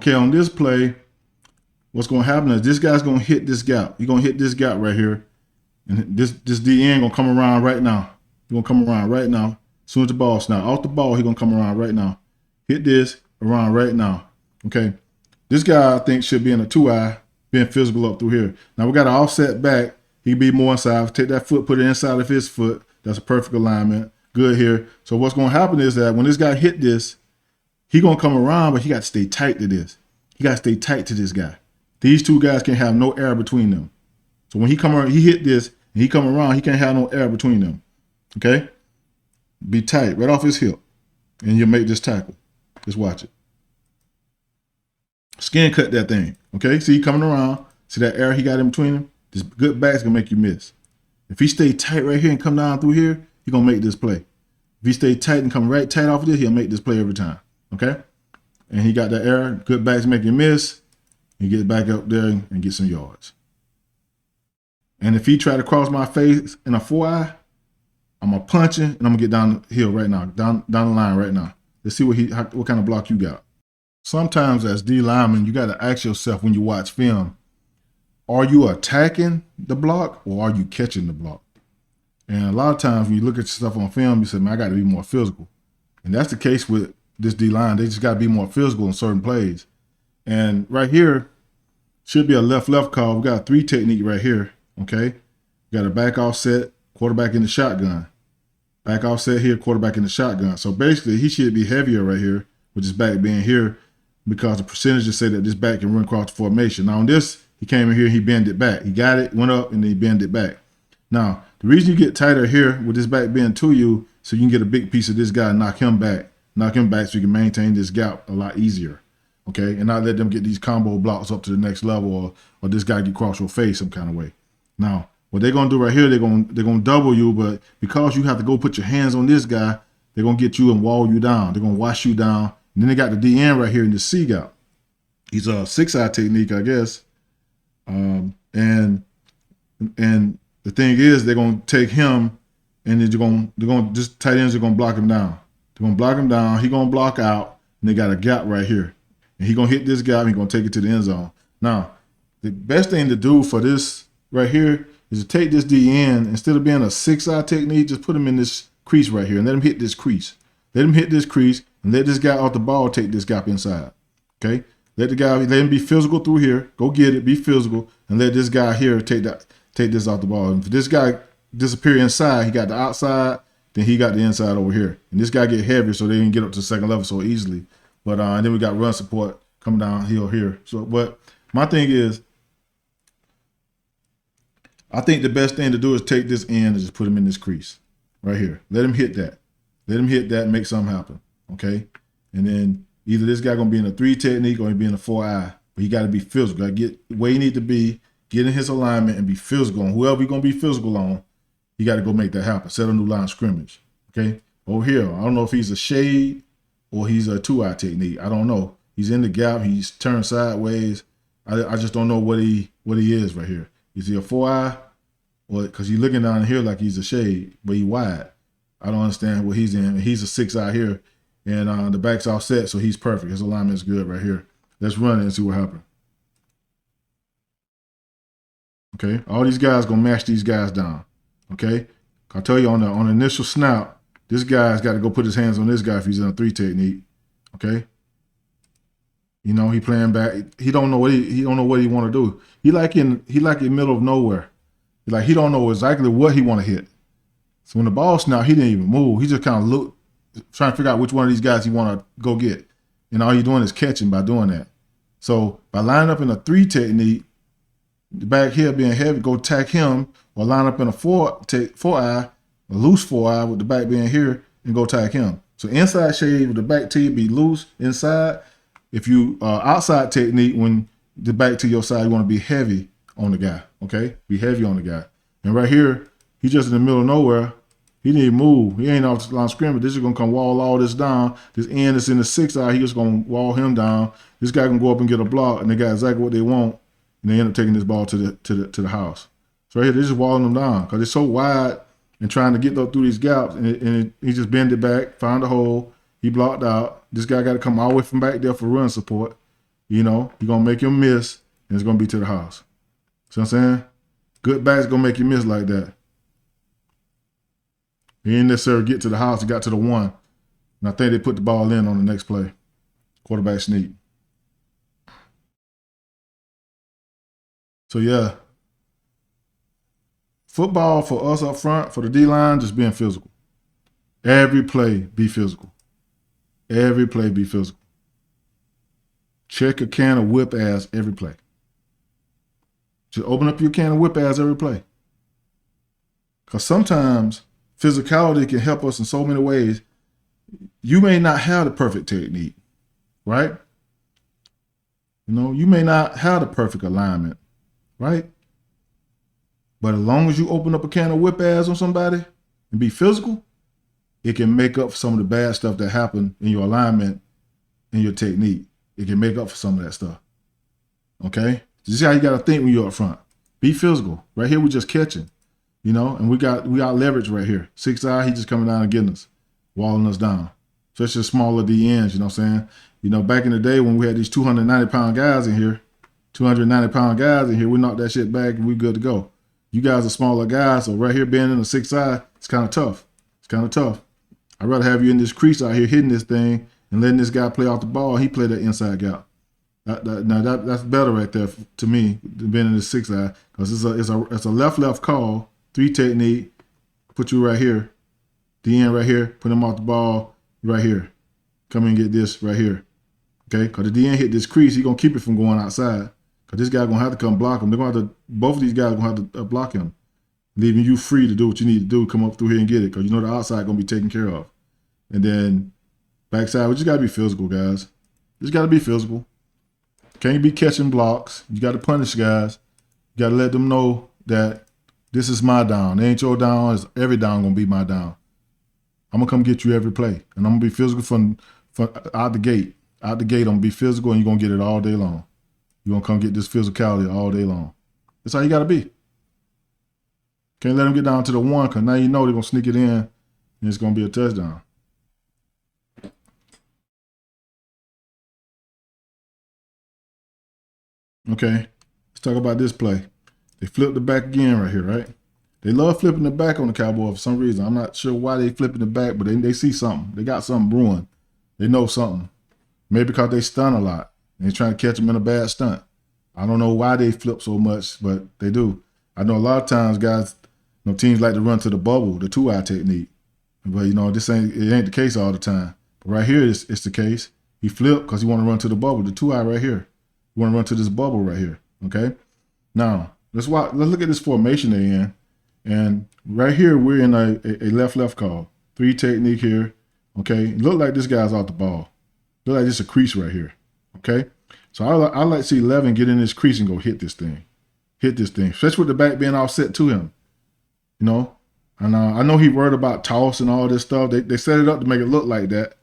Okay, on this play, what's going to happen is this guy's going to hit this gap. He's going to hit this gap right here. And this DN going to come around right now. He's going to come around right now. As soon as the ball snaps off the ball, he's going to come around right now. Hit this around right now. Okay. This guy, I think, should be in a 2-eye, being physical up through here. Now, we got to offset back. He can be more inside. Take that foot, put it inside of his foot. That's a perfect alignment. Good here. So what's going to happen is that when this guy hit this, he going to come around, but he got to stay tight to this. He got to stay tight to this guy. These two guys can't have no air between them. So when he come around, he hit this, and he come around, he can't have no air between them. Okay? Be tight, right off his hip, and you'll make this tackle. Just watch it. Skin cut that thing. Okay? See, he coming around. See that air he got in between them? This good back's going to make you miss. If he stay tight right here and come down through here, he's going to make this play. If he stay tight and come right tight off of this, he'll make this play every time. Okay? And he got that air. Good back's make you miss. He gets back up there and get some yards. And if he try to cross my face in a 4-eye, I'm going to punch him, and I'm going to get down the hill right now, down the line right now. Let's see what kind of block you got. Sometimes as D lineman, you got to ask yourself when you watch film, are you attacking the block or are you catching the block? And a lot of times when you look at stuff on film, you say, man, I got to be more physical. And that's the case with this D-line. They just got to be more physical in certain plays. And right here should be a left-left call. We got a 3 technique right here, okay? We got a back offset, quarterback in the shotgun. Back offset here, quarterback in the shotgun. So basically, he should be heavier right here with his back being here because the percentages say that this back can run across the formation. Now on this, he came in here, he bended it back. He got it, went up, and then he bended it back. Now, the reason you get tighter here with this back being to you, so you can get a big piece of this guy and knock him back so you can maintain this gap a lot easier, okay? And not let them get these combo blocks up to the next level or this guy get across your face some kind of way. Now, what they're going to do right here, they're going to double you, but because you have to go put your hands on this guy, they're going to get you and wall you down. They're going to wash you down. And then they got the DN right here in the C gap. He's a 6-eye technique, I guess. And the thing is, they're going to take him, and they're going to just tight ends are going to block him down. They're going to block him down. He's going to block out, and they got a gap right here. And he's going to hit this gap. He's going to take it to the end zone. Now, the best thing to do for this right here is to take this DN, instead of being a 6-eye technique, just put him in this crease right here and let him hit this crease. Let him hit this crease and let this guy off the ball take this gap inside. Okay? Let him be physical through here. Go get it, be physical, and let this guy here take this off the ball. And if this guy disappear inside, he got the outside, then he got the inside over here. And this guy get heavier so they can get up to the second level so easily. But and then we got run support coming downhill here. So, but my thing is, I think the best thing to do is take this end and just put him in this crease right here. Let him hit that. Let him hit that and make something happen, okay? And then either this guy going to be in a 3 technique or he be in a 4-eye. But he got to be physical. Got to get where he need to be, get in his alignment, and be physical. And whoever he's going to be physical on, he got to go make that happen. Set a new line of scrimmage, okay? Over here, I don't know if he's a shade or he's a 2-eye technique. I don't know. He's in the gap. He's turned sideways. I just don't know what he is right here. Is he a 4-eye? Well, because he's looking down here like he's a shade, but he wide. I don't understand what he's in. He's a 6-eye here, and the back's offset, so he's perfect. His alignment is good right here. Let's run it and see what happens. Okay, all these guys gonna mash these guys down. Okay, I tell you on the initial snap, this guy's got to go put his hands on this guy if he's in a 3 technique. Okay. You know, he playing back. He don't know what he want to do. He like in the middle of nowhere. He don't know exactly what he want to hit. So when the ball snapped, he didn't even move. He just kind of looked, trying to figure out which one of these guys he want to go get. And all you're doing is catching by doing that. So by lining up in a 3 technique, the back here being heavy, go tack him, or line up in a 4-eye, a loose 4-eye with the back being here, and go tack him. So inside shade with the back to you be loose inside. If you outside technique, when the back to your side, you want to be heavy on the guy, okay? Be heavy on the guy. And right here, he's just in the middle of nowhere. He didn't even move. He ain't off the line of scrimmage. This is going to come wall all this down. This end is in the 6-eye. He just going to wall him down. This guy can go up and get a block, and they got exactly what they want, and they end up taking this ball to the house. So right here, they're just walling them down because it's so wide and trying to get through these gaps, and he just bend it back, found a hole. He blocked out. This guy got to come all the way from back there for run support. you're gonna make him miss, and it's gonna be to the house. See what I'm saying? Good backs gonna make you miss like that. He didn't necessarily get to the house. He got to the 1. And I think they put the ball in on the next play. Quarterback sneak. So, yeah. Football for us up front, for the D-line, just being physical. Every play, be physical. Every play, be physical. Check a can of whip ass every play. Just open up your can of whip ass every play. Because sometimes physicality can help us in so many ways. You may not have the perfect technique, right? You may not have the perfect alignment, right? But as long as you open up a can of whip ass on somebody and be physical, it can make up for some of the bad stuff that happened in your alignment and your technique. It can make up for some of that stuff. Okay? This is how you got to think when you're up front. Be physical. Right here, we're just catching, and we got leverage right here. 6'9", he just coming down and getting us, walling us down. Especially smaller DNs, you know what I'm saying? Back in the day when we had these 290-pound guys in here, we knocked that shit back and we good to go. You guys are smaller guys, so right here being in a 6'9", it's kind of tough. I'd rather have you in this crease out here hitting this thing and letting this guy play off the ball. He play that inside gap. That's better right there to me than being in the 6'9", because it's a left call, 3 technique, put you right here, DN right here, put him off the ball right here. Come and get this right here. Okay? Because the DN hit this crease, he's going to keep it from going outside. Because this guy's going to have to come block him. Both of these guys are going to have to block him, leaving you free to do what you need to do, come up through here and get it. Because the outside going to be taken care of. And then backside, we just got to be physical, guys. Just got to be physical. Can't be catching blocks. You got to punish guys. You got to let them know that this is my down. It ain't your down. It's every down going to be my down. I'm going to come get you every play. And I'm going to be physical from out the gate. Out the gate, I'm going to be physical, and you're going to get it all day long. You're going to come get this physicality all day long. That's how you got to be. Can't let them get down to the 1, because now they're going to sneak it in, and it's going to be a touchdown. Okay, let's talk about this play. They flipped the back again right here, right? They love flipping the back on the Cowboys for some reason. I'm not sure why they flipping the back, but they see something. They got something brewing. They know something. Maybe because they stun a lot. And they're trying to catch them in a bad stunt. I don't know why they flip so much, but they do. I know a lot of times guys, teams like to run to the bubble, the 2-eye technique. But, it ain't the case all the time. But right here, it's the case. He flipped because he want to run to the bubble, the 2-eye right here. You want to run to this bubble right here, okay? Now, let's look at this formation they're in. And right here, we're in a left call. 3 technique here, okay? Look like this guy's off the ball. Look like this a crease right here, okay? So I like to see 11 get in this crease and go hit this thing. Especially with the back being offset to him, And I know he worried about toss and all this stuff. They set it up to make it look like that,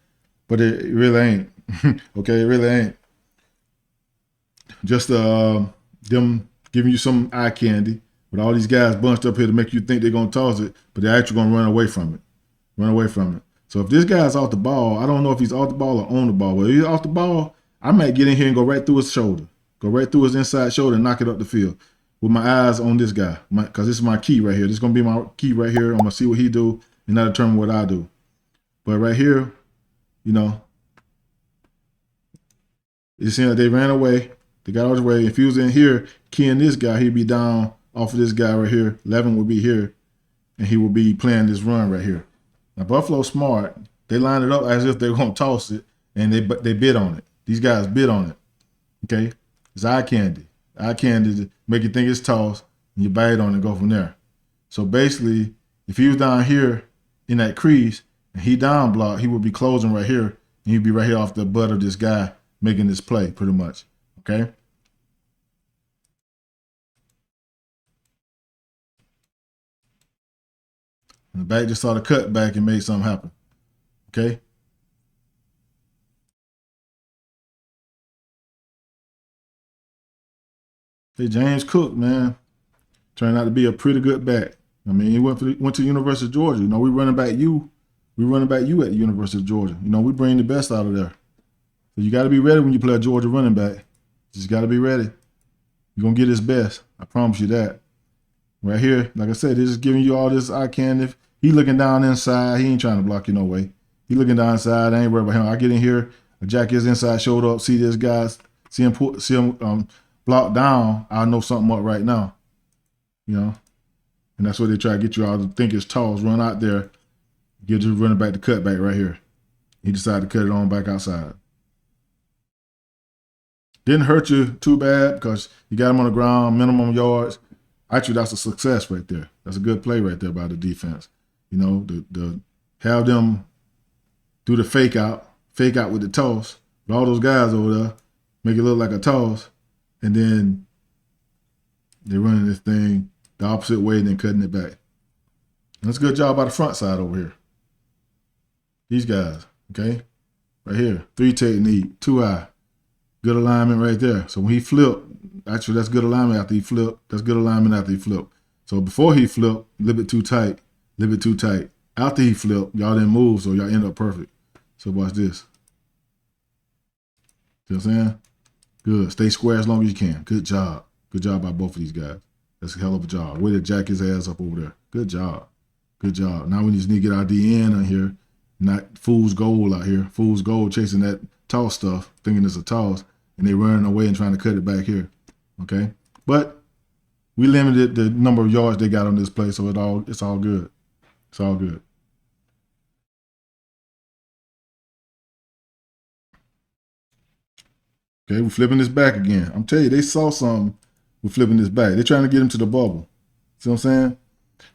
but it really ain't, okay? It really ain't. Just them giving you some eye candy with all these guys bunched up here to make you think they're going to toss it, but they're actually going to run away from it. So if this guy's off the ball, I don't know if he's off the ball or on the ball. But if he's off the ball, I might get in here and go right through his shoulder. Go right through his inside shoulder and knock it up the field with my eyes on this guy. Because this is my key right here. This is going to be my key right here. I'm going to see what he do and that'll determine what I do. But right here, you see how they ran away. They got all the way. If he was in here keying this guy, he'd be down off of this guy right here. 11 would be here, and he would be playing this run right here. Now, Buffalo's smart. They line it up as if they're going to toss it, and they bid on it. These guys bid on it, okay? It's eye candy. Eye candy to make you think it's tossed, and you bite on it and go from there. So basically, if he was down here in that crease, and he down block, he would be closing right here, and he'd be right here off the butt of this guy making this play pretty much, okay? And the back just saw the cut back and made something happen. Okay? Hey, James Cook, man, turned out to be a pretty good back. I mean, he went to the University of Georgia. We running back you. We running back you at the University of Georgia. We bring the best out of there. So you got to be ready when you play a Georgia running back. Just got to be ready. You're going to get his best. I promise you that. Right here, like I said, they're just giving you all this eye candy. If he looking down inside, he ain't trying to block you no way. He looking down inside, I ain't worried about him. I get in here, jack his inside shoulder up, see this guy, see him block down, I know something up right now. You know? And that's what they try to get you all to think it's toss, run out there, get you running back the cutback right here. He decided to cut it on back outside. Didn't hurt you too bad because you got him on the ground, minimum yards. Actually, that's a success right there. That's a good play right there by the defense. You know, the have them do the fake out with the toss. But all those guys over there make it look like a toss, and then they're running this thing the opposite way and then cutting it back. And that's a good job by the front side over here. These guys, okay? Right here, 3 technique, 2 eye. Good alignment right there. So when he flipped, actually that's good alignment after he flipped. That's good alignment after he flipped. So before he flipped, a little bit too tight, a little bit too tight. After he flipped, y'all didn't move, so y'all end up perfect. So watch this. See what I'm saying? Good. Stay square as long as you can. Good job. Good job by both of these guys. That's a hell of a job. Way to jack his ass up over there. Good job. Good job. Now we just need to get our DN on here. Not fool's gold out here. Fool's gold chasing that toss stuff, thinking it's a toss, and they running away and trying to cut it back here. Okay? But we limited the number of yards they got on this play, so it's all good. It's all good. Okay, we're flipping this back again. I'm telling you, they saw something with flipping this back. They're trying to get him to the bubble. See what I'm saying?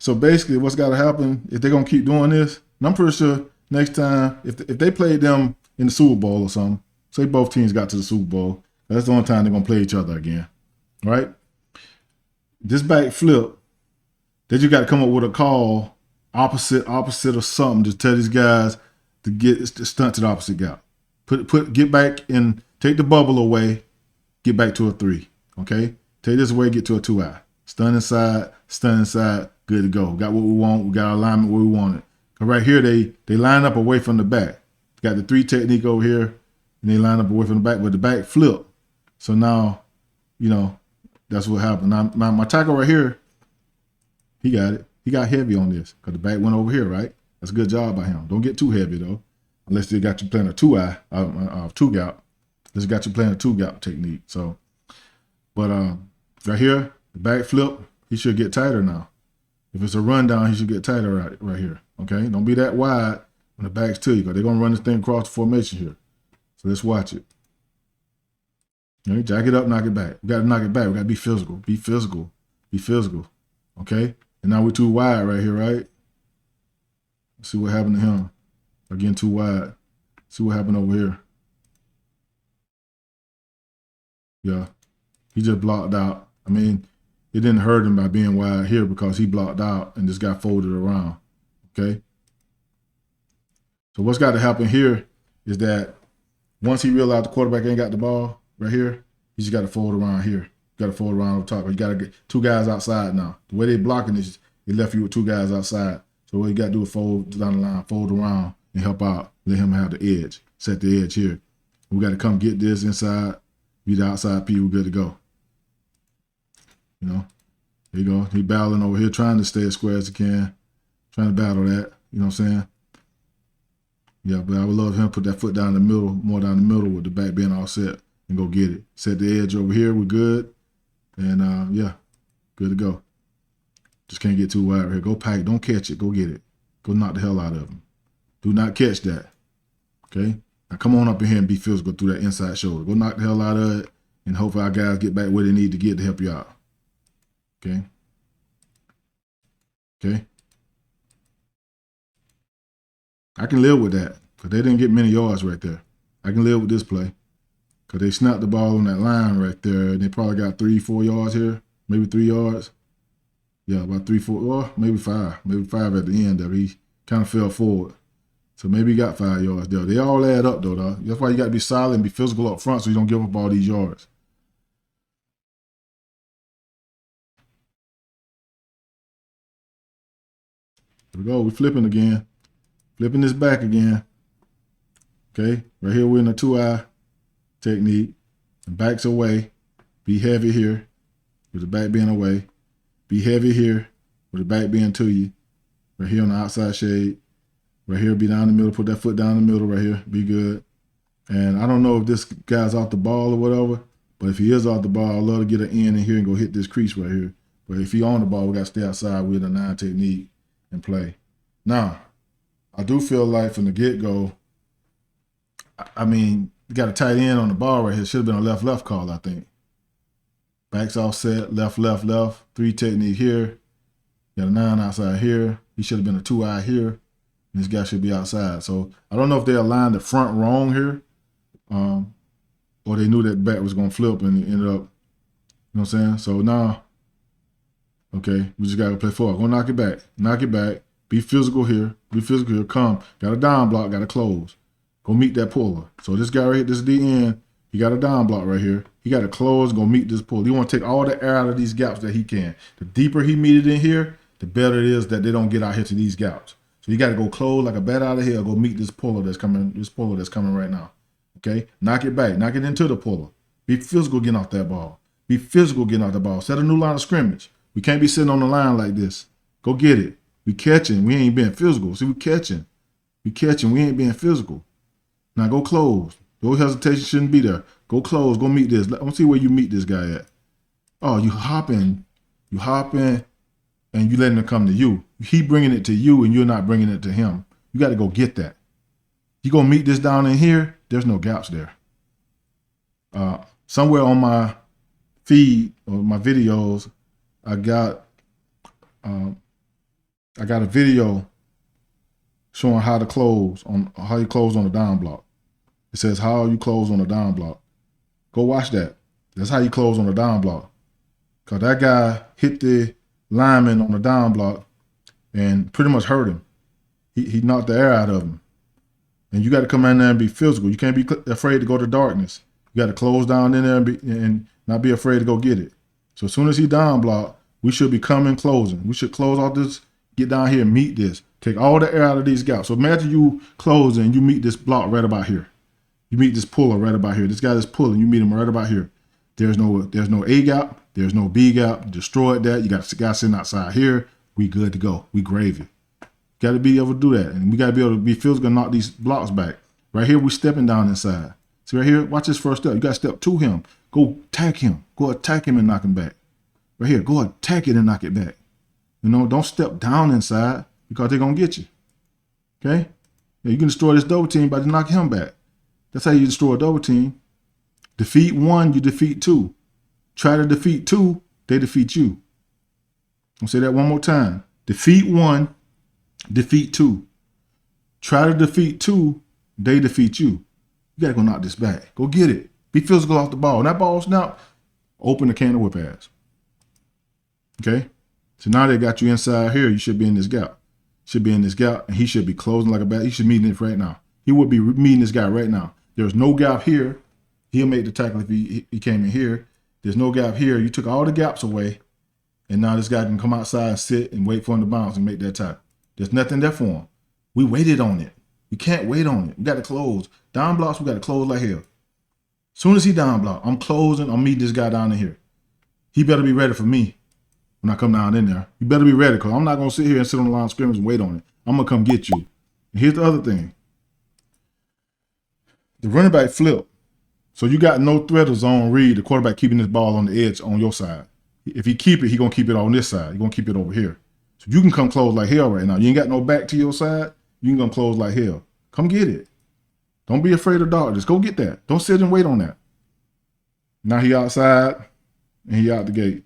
So basically, what's got to happen, if they're going to keep doing this, and I'm pretty sure next time, if they played them in the Super Bowl or something, say both teams got to the Super Bowl, that's the only time they're going to play each other again, right? This back flip, they just got to come up with a call opposite or something to tell these guys to stunt to the opposite guy. Get back and take the bubble away, get back to a 3, okay? Take this away, get to a 2 eye. Stun inside, good to go. Got what we want, we got our alignment where we want it. Cause right here, they line up away from the back. Got the 3 technique over here, and they line up away from the back, but the back flip. So now, you know, that's what happened. Now my tackle right here, he got it. He got heavy on this because the back went over here, right? That's a good job by him. Don't get too heavy, though, unless they got you playing a 2 eye, 2 gap. This got you playing a 2 gap technique. So, but right here, the back flip, he should get tighter now. If it's a rundown, he should get tighter right here. Okay, don't be that wide when the back's to you because they're gonna run this thing across the formation here. So let's watch it. Okay, jack it up, knock it back. We gotta knock it back. We gotta be physical. Be physical. Be physical. Okay, and now we're too wide right here, right? Let's see what happened to him. Again, too wide. See what happened over here. Yeah, he just blocked out. I mean, it didn't hurt him by being wide here because he blocked out and just got folded around, okay? So what's got to happen here is that once he realized the quarterback ain't got the ball right here, he just got to fold around here. Got to fold around on top. You got to get 2 guys outside now. The way they blocking is they left you with 2 guys outside. So what you got to do is fold down the line, fold around and help out. Let him have the edge. Set the edge here. We got to come get this inside. Be the outside P, we're good to go. You know, there you go. He battling over here, trying to stay as square as he can, trying to battle that. You know what I'm saying? Yeah, but I would love him to put that foot down the middle, more down the middle with the back being all set and go get it. Set the edge over here, we're good. And yeah, good to go. Just can't get too wide right here. Go pack, don't catch it, go get it. Go knock the hell out of him. Do not catch that, okay? Now come on up in here and be physical through that inside shoulder. Go knock the hell out of it and hopefully our guys get back where they need to get to help you out. Okay. Okay. I can live with that because they didn't get many yards right there. I can live with this play because they snapped the ball on that line right there and they probably got 3-4 yards here, maybe 3 yards. Yeah, about 3-4, or maybe 5. Maybe 5 at the end there. He kind of fell forward. So maybe he got 5 yards there. They all add up though. That's why you got to be solid and be physical up front so you don't give up all these yards. Here we go. We're flipping again. Flipping this back again. Okay. Right here we're in a 2 eye technique. The back's away. Be heavy here with the back being away. Be heavy here with the back being to you. Right here on the outside shade. Right here, be down the middle. Put that foot down the middle right here. Be good. And I don't know if this guy's off the ball or whatever, but if he is off the ball, I'd love to get an in here and go hit this crease right here. But if he on the ball, we got to stay outside with a 9 technique and play. Now, I do feel like from the get-go, I mean, you got a tight end on the ball right here. Should have been a left-left call, I think. Backs offset, left. 3 technique here. Got a 9 outside here. He should have been a 2-eye here. And this guy should be outside. So I don't know if they aligned the front wrong here. Or they knew that back was going to flip and it ended up, you know what I'm saying? So now, okay, we just got to play forward. Go knock it back. Knock it back. Be physical here. Be physical here. Come. Got a down block. Got to close. Go meet that puller. So this guy right here, this DN, he got a down block right here. He got to close, go meet this puller. He want to take all the air out of these gaps that he can. The deeper he meet it in here, the better it is that they don't get out here to these gaps. So you got to go close like a bat out of hell. Go meet this puller that's coming right now. Okay? Knock it back. Knock it into the puller. Be physical getting off that ball. Be physical getting off the ball. Set a new line of scrimmage. We can't be sitting on the line like this. Go get it. We catching. We ain't being physical. See, we catching. We catching. We ain't being physical. Now go close. No hesitation shouldn't be there. Go close. Go meet this. Let's see where you meet this guy at. Oh, you hopping. You hopping, and you letting him come to you. He bringing it to you, and you're not bringing it to him. You got to go get that. You going to meet this down in here, there's no gaps there. Somewhere on my feed or my videos, I got a video showing how to close on how you close on a down block. It says how you close on a down block. Go watch that. That's how you close on a down block. Cause that guy hit the lineman on the down block and pretty much hurt him. He knocked the air out of him. And you got to come in there and be physical. You can't be afraid to go to darkness. You got to close down in there and not be afraid to go get it. So as soon as he down block, we should be coming closing. We should close off this, get down here and meet this. Take all the air out of these gaps. So imagine you closing, you meet this block right about here. You meet this puller right about here. This guy that's pulling, you meet him right about here. There's no A gap. There's no B gap. Destroyed that. You got a guy sitting outside here. We good to go. We gravy. Got to be able to do that. And we got to be able to be physical and knock these blocks back. Right here, we stepping down inside. See right here, watch this first step. You got to step to him. Go attack him. Go attack him and knock him back. Right here, go attack it and knock it back. You know, don't step down inside because they're going to get you. Okay? Yeah, you can destroy this double team by just knocking him back. That's how you destroy a double team. Defeat one, you defeat two. Try to defeat two, they defeat you. I'll say that one more time. Defeat one, defeat two. Try to defeat two, they defeat you. You got to go knock this back. Go get it. Be physical off the ball. And that ball snap, open the can of whip ass. Okay? So now they got you inside here. You should be in this gap. Should be in this gap, and he should be closing like a bat. He should be meeting it right now. He would be meeting this guy right now. There's no gap here. He'll make the tackle if he came in here. There's no gap here. You took all the gaps away, and now this guy can come outside and sit and wait for him to bounce and make that tackle. There's nothing there for him. We waited on it. We can't wait on it. We got to close. Down blocks, we got to close like hell. Soon as he down block, I'm closing. I'm meeting this guy down in here. He better be ready for me when I come down in there. You better be ready because I'm not going to sit here and sit on the line of scrimmage and wait on it. I'm going to come get you. And here's the other thing. The running back flip. So you got no threat of zone read, the quarterback keeping this ball on the edge on your side. If he keep it, he going to keep it on this side. He's going to keep it over here. So you can come close like hell right now. You ain't got no back to your side. You can come close like hell. Come get it. Don't be afraid of darkness. Go get that. Don't sit and wait on that. Now he outside and he out the gate.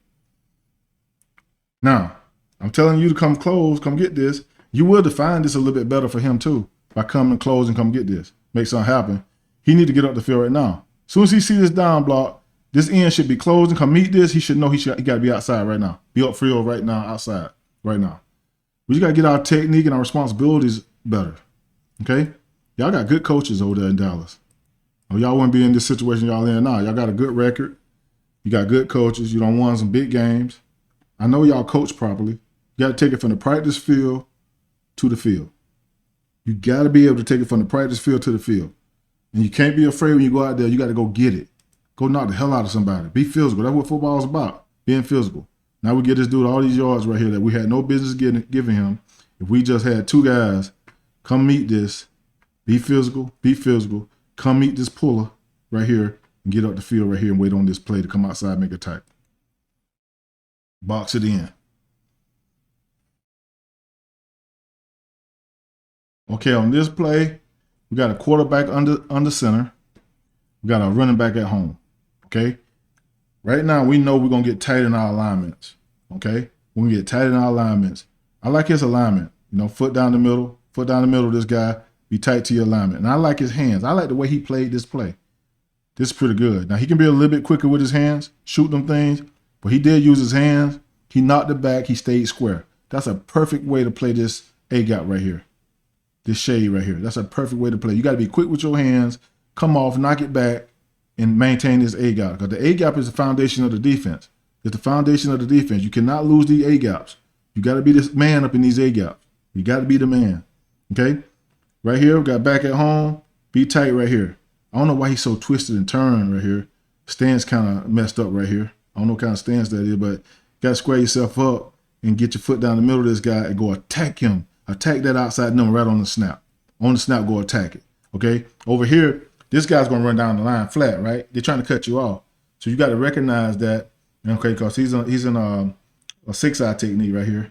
Now, I'm telling you to come close, come get this. You will define this a little bit better for him too by coming close and come get this. Make something happen. He need to get up the field right now. As soon as he see this down block, this end should be closed and come meet this. He should know he got to be outside right now. Be up field right now, outside right now. We just got to get our technique and our responsibilities better. Okay? Y'all got good coaches over there in Dallas. Oh, y'all wouldn't be in this situation y'all in now. Y'all got a good record. You got good coaches. You done won some big games. I know y'all coach properly. You got to take it from the practice field to the field. You got to be able to take it from the practice field to the field. And you can't be afraid when you go out there. You got to go get it. Go knock the hell out of somebody. Be physical. That's what football is about, being physical. Now we get this dude all these yards right here that we had no business giving him. If we just had two guys come meet this, be physical, come meet this puller right here and get up the field right here and wait on this play to come outside and make a tackle. Box it in. Okay, on this play, we got a quarterback under center. We got a running back at home. Okay? Right now, we know we're going to get tight in our alignments. Okay? We're going to get tight in our alignments. I like his alignment. You know, foot down the middle of this guy. Be tight to your alignment. And I like his hands. I like the way he played this play. This is pretty good. Now, he can be a little bit quicker with his hands, shoot them things, but he did use his hands. He knocked it back. He stayed square. That's a perfect way to play this A-gap right here. This shade right here. That's a perfect way to play. You got to be quick with your hands, come off, knock it back, and maintain this A-gap. Because the A-gap is the foundation of the defense. It's the foundation of the defense. You cannot lose these A-gaps. You got to be this man up in these A-gaps. You got to be the man. Okay? Right here, we got back at home. Be tight right here. I don't know why he's so twisted and turned right here. Stance kind of messed up right here. I don't know what kind of stance that is, but you got to square yourself up and get your foot down the middle of this guy and go attack him. Attack that outside number right on the snap. On the snap, go attack it. Okay? Over here, this guy's going to run down the line flat, right? They're trying to cut you off. So you got to recognize that, okay, because he's in a six-eye technique right here.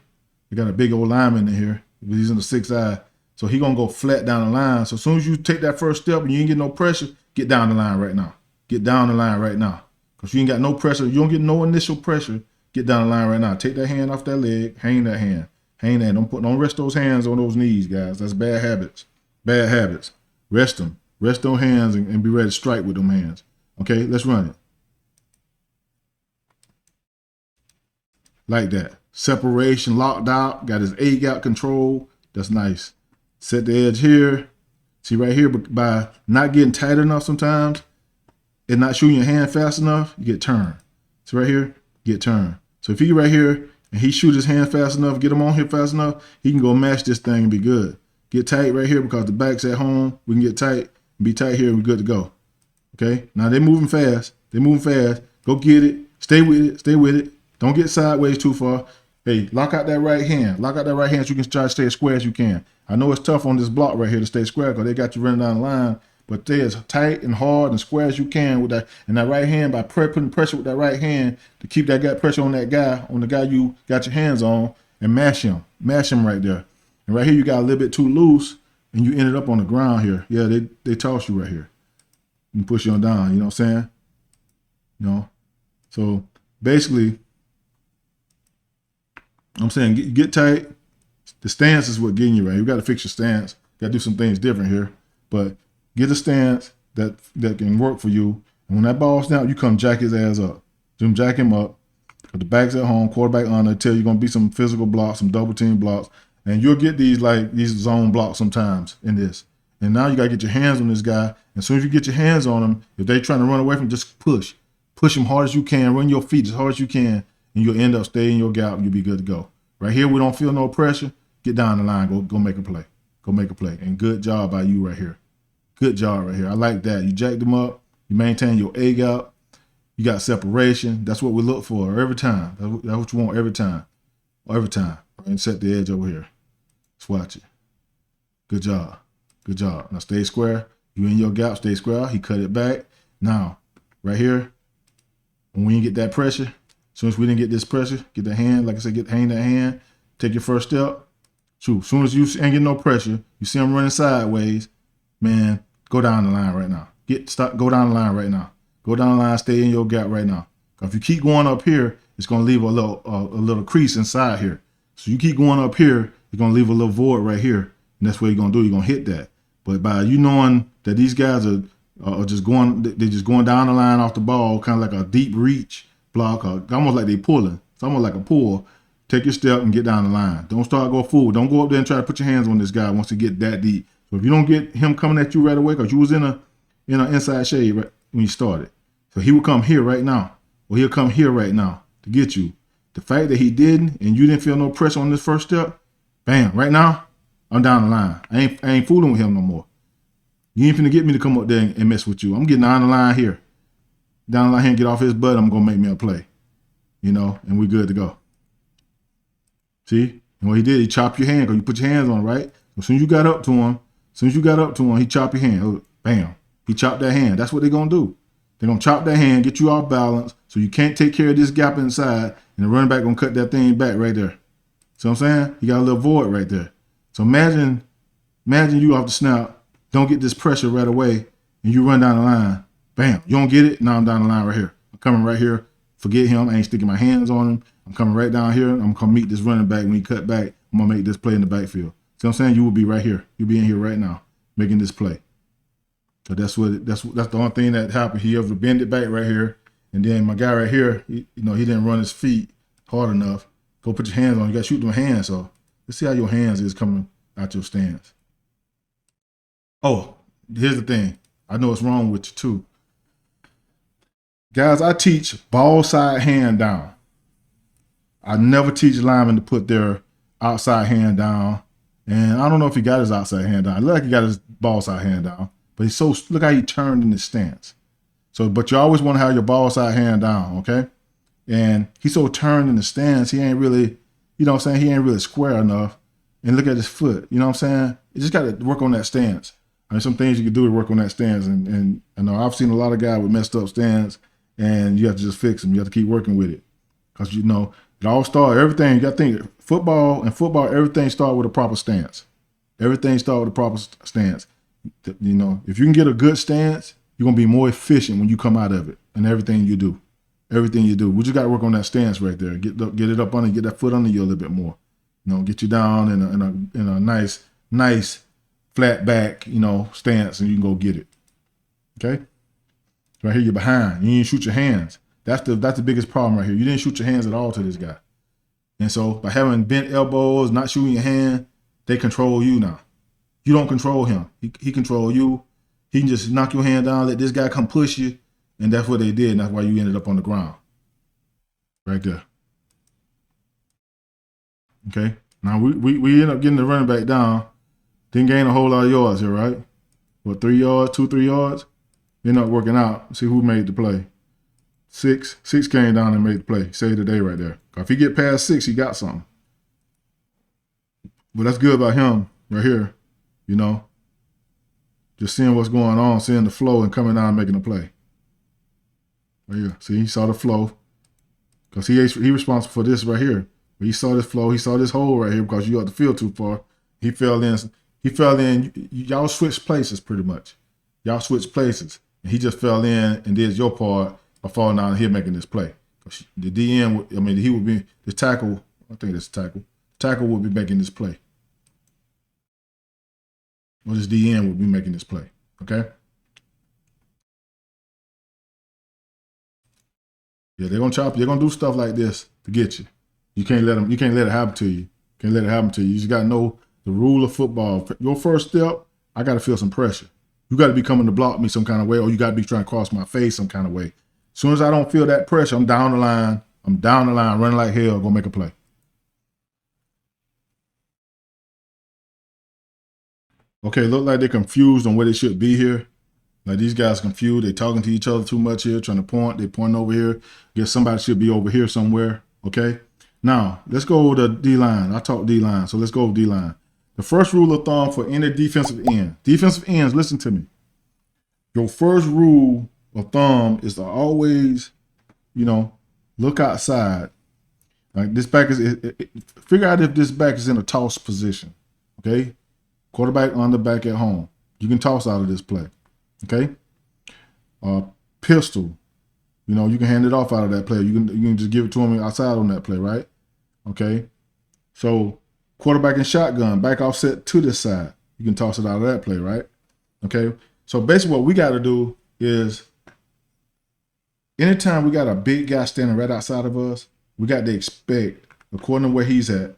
You got a big old lineman in here. He's in the six-eye. So he's going to go flat down the line. So as soon as you take that first step and you ain't get no pressure, get down the line right now. Get down the line right now. Because you ain't got no pressure. You don't get no initial pressure. Get down the line right now. Take that hand off that leg. Hang that hand. Hang that. Don't rest those hands on those knees, guys. That's bad habits. Bad habits. Rest them. Rest those hands and be ready to strike with them hands. Okay, let's run it. Like that. Separation, locked out. Got his A-gap control. That's nice. Set the edge here. See right here, by not getting tight enough sometimes and not shooting your hand fast enough, you get turned. See right here, get turned. So if he right here and he shoot his hand fast enough, get him on here fast enough, he can go match this thing and be good. Get tight right here because the back's at home. We can get tight and be tight here and we're good to go. Okay? Now they're moving fast. They're moving fast. Go get it. Stay with it. Stay with it. Don't get sideways too far. Hey, lock out that right hand. Lock out that right hand so you can try to stay as square as you can. I know it's tough on this block right here to stay square because they got you running down the line, but stay as tight and hard and square as you can with that. And that right hand, by putting pressure with that right hand to keep that gut pressure on that guy, on the guy you got your hands on, and mash him. Mash him right there. And right here you got a little bit too loose and you ended up on the ground here. Yeah, they toss you right here and push you on down, you know what I'm saying? You know? So basically, I'm saying get tight. The stance is what getting you right. You got to fix your stance. Got to do some things different here. But get a stance that can work for you. And when that ball snaps, you come jack his ass up. Just jack him up. The back's at home, quarterback on. They tell you going to be some physical blocks, some double team blocks. And you'll get these zone blocks sometimes in this. And now you got to get your hands on this guy. As soon as you get your hands on him, if they're trying to run away from him, just push. Push him hard as you can. Run your feet as hard as you can. And you'll end up staying in your gap and you'll be good to go. Right here, we don't feel no pressure. Get down the line. Go make a play. Go make a play. And good job by you right here. Good job right here. I like that. You jacked them up. You maintain your A-gap. You got separation. That's what we look for every time. That's what you want every time. Every time. And set the edge over here. Let's watch it. Good job. Good job. Now stay square. You in your gap. Stay square. He cut it back. Now, right here, when we didn't get that pressure, as soon as we didn't get this pressure, get the hand, like I said, hang that hand, take your first step. Shoot, as soon as you ain't getting no pressure, you see him running sideways, man, go down the line right now. Go down the line right now. Go down the line, stay in your gap right now. If you keep going up here, it's gonna leave a little crease inside here. So you keep going up here, it's gonna leave a little void right here, and that's what you're gonna do. You're gonna hit that. But by you knowing that these guys are just going, they're just going down the line off the ball, kind of like a deep reach block, almost like they pulling. It's almost like a pull. Take your step and get down the line. Don't start go full. Don't go up there and try to put your hands on this guy once you get that deep. So if you don't get him coming at you right away, because you was in an inside shade right when you started. So he will come here right now. Or he'll come here right now to get you. The fact that he didn't and you didn't feel no pressure on this first step, bam, right now, I'm down the line. I ain't fooling with him no more. You ain't finna get me to come up there and mess with you. I'm getting down the line here. down the line here and get off his butt, I'm going to make me a play. You know, and we're good to go. See? And what he did, he chopped your hand because you put your hands on it, right? As soon as you got up to him, he chopped your hand. Oh, bam. He chopped that hand. That's what they're going to do. They're going to chop that hand, get you off balance, so you can't take care of this gap inside, and the running back going to cut that thing back right there. See what I'm saying? You got a little void right there. So imagine you off the snap, don't get this pressure right away, and you run down the line. Bam. You don't get it? Now I'm down the line right here. I'm coming right here. Forget him. I ain't sticking my hands on him. I'm coming right down here. I'm going to meet this running back. When he cut back, I'm going to make this play in the backfield. See what I'm saying? You will be right here. You'll be in here right now making this play. So that's the only thing that happened. He ever bend it back right here. And then my guy right here, he didn't run his feet hard enough. Go put your hands on. You got to shoot them hands. So let's see how your hands is coming out your stance. Oh, here's the thing. I know it's wrong with you too. Guys, I teach ball side hand down. I never teach linemen to put their outside hand down. And I don't know if he got his outside hand down. It looked like he got his ball side hand down. But look how he turned in his stance. So, but you always want to have your ball side hand down, okay? And he's so turned in the stance, he ain't really, he ain't really square enough. And look at his foot, you know what I'm saying? You just got to work on that stance. I mean, some things you can do to work on that stance. And I know I've seen a lot of guys with messed up stance, and you have to just fix them. You have to keep working with it. Because, it all starts, everything, you got to think, football, everything starts with a proper stance. Everything starts with a proper stance. If you can get a good stance, you're going to be more efficient when you come out of it and everything you do. Everything you do. We just got to work on that stance right there. Get it up under, get that foot under you a little bit more. Get you down in a nice flat back, stance, and you can go get it. Okay? Right here, you're behind. You didn't shoot your hands. That's the biggest problem right here. You didn't shoot your hands at all to this guy. And so by having bent elbows, not shooting your hand, they control you now. You don't control him. He control you. He can just knock your hand down, let this guy come push you, and that's what they did, and that's why you ended up on the ground. Right there. Okay? Now, we end up getting the running back down. Didn't gain a whole lot of yards here, right? What, 3 yards, 3 yards? Ended up working out. See who made the play. Six came down and made the play. Saved the day right there. If he get past 6, he got something. But that's good about him right here. Just seeing what's going on, seeing the flow and coming down and making a play. Right here. See, he saw the flow. Because he responsible for this right here. But he saw this flow, he saw this hole right here because you got the field too far. He fell in. Y'all switched places pretty much. Y'all switched places. And he just fell in and did your part by falling down here making this play. The DN, he would be, the tackle, I think it's tackle. Tackle would be making this play. Or this DN would be making this play. Okay? Yeah, they're gonna chop you. They're gonna do stuff like this to get you. You can't let it happen to you. You just gotta know the rule of football. Your first step, I gotta feel some pressure. You gotta be coming to block me some kind of way, or you gotta be trying to cross my face some kind of way. As soon as I don't feel that pressure, I'm down the line, running like hell, gonna make a play. Okay, look like they're confused on where they should be here. Like these guys confused. They talking to each other too much here, trying to point. They pointing over here. Guess somebody should be over here somewhere. Okay. Now, let's go to D-line. I talk D-line, so let's go with D-line. The first rule of thumb for any defensive end. Defensive ends, listen to me. Your first rule of thumb is to always, look outside. Like this back figure out if this back is in a toss position. Okay. Quarterback on the back at home. You can toss out of this play. Okay? Pistol. You can hand it off out of that play. You can just give it to him outside on that play, right? Okay? So quarterback and shotgun, back offset to this side. You can toss it out of that play, right? Okay? So basically what we got to do is anytime we got a big guy standing right outside of us, we got to expect, according to where he's at,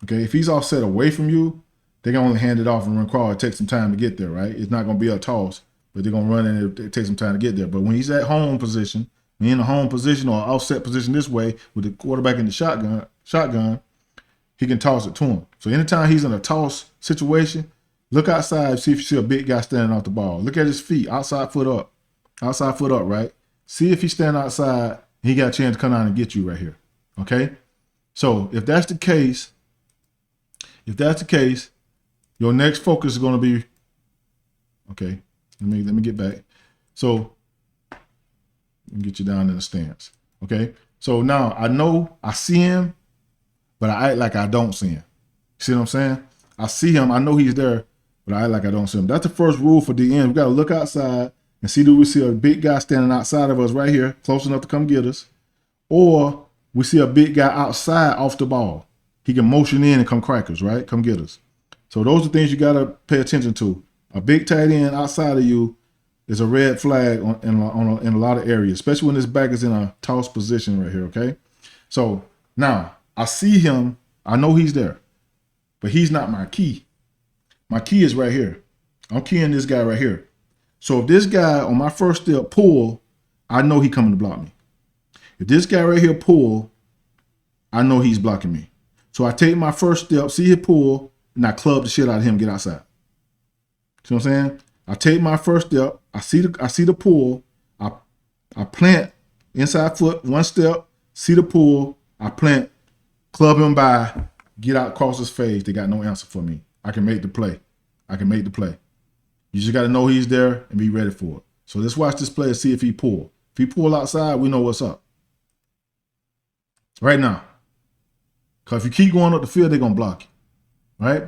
okay, if he's offset away from you, they're going to only hand it off and run crawl. It takes some time to get there, right? It's not going to be a toss, but they're going to run and it takes some time to get there. But when he's at home position, in a home position or offset position this way with the quarterback in the shotgun, he can toss it to him. So anytime he's in a toss situation, look outside, see if you see a big guy standing off the ball. Look at his feet, outside foot up, right? See if he's standing outside and he got a chance to come down and get you right here. Okay? So if that's the case, your next focus is going to be, okay, let me get back. So let me get you down in the stance. Okay? So now I know I see him, but I act like I don't see him. See what I'm saying? I see him, I know he's there, but I act like I don't see him. That's the first rule for DN. We got to look outside and see, do we see a big guy standing outside of us right here, close enough to come get us? Or we see a big guy outside off the ball. He can motion in and come crack us, right? Come get us. So those are things you got to pay attention to. A big tight end outside of you is a red flag in a lot of areas, especially when this back is in a toss position right here, okay? So now I see him. I know he's there, but he's not my key. My key is right here. I'm keying this guy right here. So if this guy on my first step pull, I know he coming to block me. If this guy right here pull, I know he's blocking me. So I take my first step, see him pull, and I club the shit out of him, get outside. See what I'm saying? I take my first step, I see the pull, I plant inside foot, one step, see the pull, I plant, club him by, get out across his face. They got no answer for me. I can make the play. You just got to know he's there and be ready for it. So let's watch this play and see if he pull. If he pull outside, we know what's up. Right now. Because if you keep going up the field, they're going to block you. Right?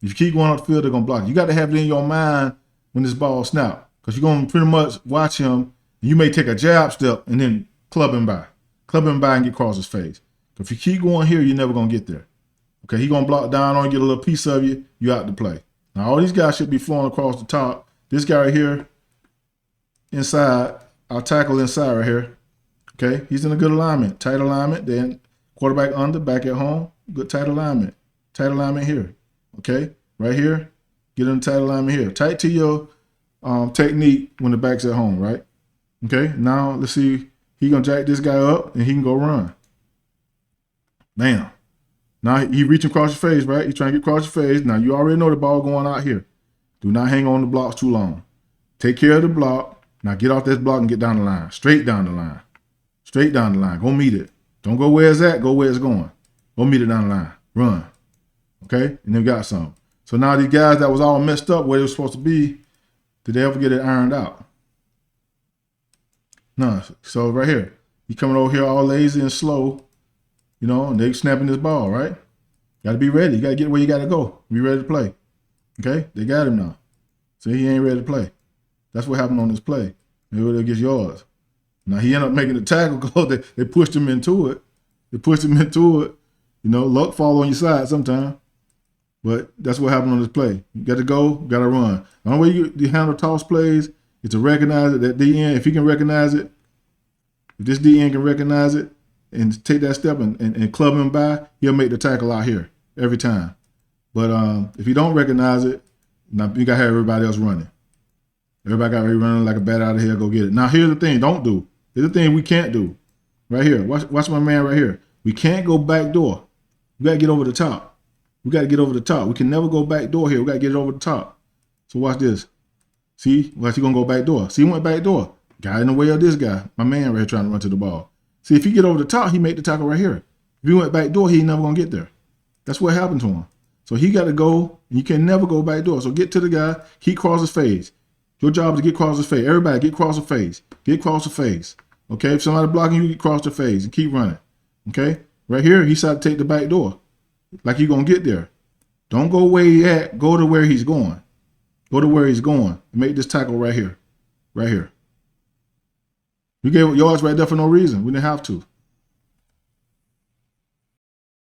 If you keep going up the field, they're going to block you. You got to have it in your mind when this ball snap. Because you're going to pretty much watch him. You may take a jab step and then club him by. Club him by and get across his face. If you keep going here, you're never going to get there. Okay, he's going to block down on you, get a little piece of you, you out to play. Now, all these guys should be flowing across the top. This guy right here, inside, I'll tackle inside right here. Okay, he's in a good alignment, tight alignment. Then quarterback under, back at home, good tight alignment. Tight alignment here. Okay, right here, get in tight alignment here. Tight to your technique when the back's at home, right? Okay, now let's see. He's going to jack this guy up and he can go run. Bam. Now he reaching across your face, right? He's trying to get across your face. Now you already know the ball going out here. Do not hang on the blocks too long. Take care of the block. Now get off this block and get down the line. Straight down the line. Straight down the line. Go meet it. Don't go where it's at. Go where it's going. Go meet it down the line. Run. Okay? And then we got some. So now these guys that was all messed up where they were supposed to be, did they ever get it ironed out? No. So right here. You coming over here all lazy and slow. You know, and they snapping this ball, right? Got to be ready. You got to get where you got to go. Be ready to play. Okay? They got him now. So he ain't ready to play. That's what happened on this play. Maybe they'll get yours. Now, he ended up making the tackle because they pushed him into it. They pushed him into it. You know, luck fall on your side sometimes. But that's what happened on this play. You got to go, got to run. The only way you handle toss plays is to recognize it, that DN, if he can recognize it, if this DN can recognize it, and take that step and club him by, he'll make the tackle out here every time. But if you don't recognize it, now you got to have everybody else running. Everybody got to be running like a bat out of here, go get it. Now, here's the thing, don't do. Here's the thing we can't do. Right here, watch my man right here. We can't go back door. We got to get over the top. We got to get over the top. We can never go back door here. We got to get it over the top. So watch this. See, watch, he going to go back door. See, he went back door. Got in the way of this guy. My man right here trying to run to the ball. See, if he get over the top, he make the tackle right here. If he went back door, he ain't never going to get there. That's what happened to him. So he got to go, and you can never go back door. So get to the guy, keep cross his face. Your job is to get across his face. Everybody, get across the face. Get across the face. Okay? If somebody blocking you, get across the face and keep running. Okay? Right here, he decided to take the back door. Like you're going to get there. Don't go where he at. Go to where he's going. Go to where he's going. And make this tackle right here. Right here. We gave yards right there for no reason. We didn't have to.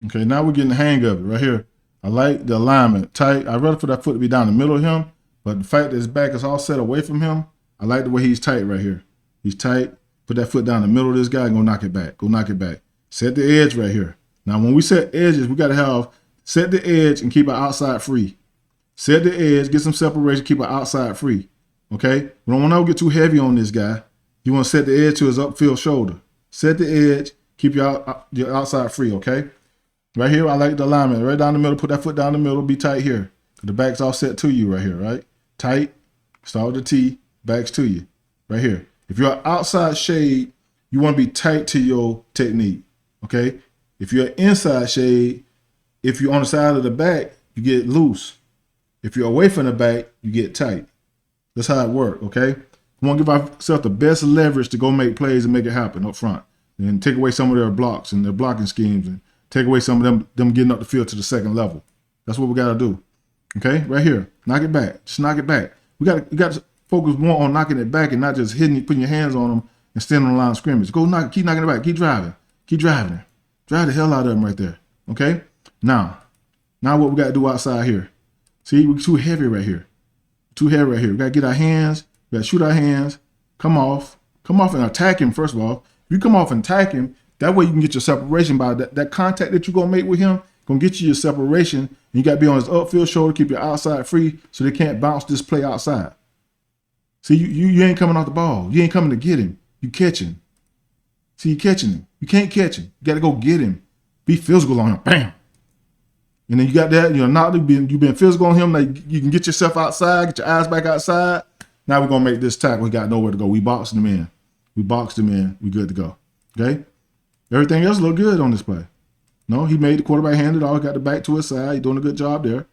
Okay, now we're getting the hang of it right here. I like the alignment. Tight. I'd rather for that foot to be down the middle of him, but the fact that his back is all set away from him, I like the way he's tight right here. He's tight. Put that foot down the middle of this guy and go knock it back. Go knock it back. Set the edge right here. Now, when we set edges, we got to set the edge and keep our outside free. Set the edge, get some separation, keep our outside free. Okay? We don't want to get too heavy on this guy. You want to set the edge to his upfield shoulder. Set the edge. Keep your outside free, okay? Right here, I like the alignment. Right down the middle. Put that foot down the middle. Be tight here. The back's all set to you right here, right? Tight. Start with the T. Back's to you. Right here. If you're outside shade, you want to be tight to your technique, okay? If you're inside shade, if you're on the side of the back, you get loose. If you're away from the back, you get tight. That's how it works, okay? We want to give ourselves the best leverage to go make plays and make it happen up front. And take away some of their blocks and their blocking schemes and take away some of them getting up the field to the second level. That's what we got to do, okay? Right here, knock it back. Just knock it back. We got to focus more on knocking it back and not just putting your hands on them and standing on the line of scrimmage. Go keep knocking it back. Keep driving. Keep driving. Drive the hell out of them right there, okay? Now what we got to do outside here. See, we're too heavy right here. Too heavy right here. We got to get our hands. We got to shoot our hands. Come off and attack him, first of all. If you come off and attack him, that way you can get your separation by that contact that you're going to make with him, going to get you your separation. And you got to be on his upfield shoulder, keep your outside free so they can't bounce this play outside. See, you ain't coming off the ball. You ain't coming to get him. You catching. See, you catching him. You can't catch him. You got to go get him. Be physical on him. Bam. And then you got that, you've been physical on him. Like you can get yourself outside, get your eyes back outside. Now we're going to make this tackle. We got nowhere to go. We boxed him in. We good to go. Okay? Everything else looked good on this play. No, he made the quarterback hand it off, got the back to his side. He's doing a good job there.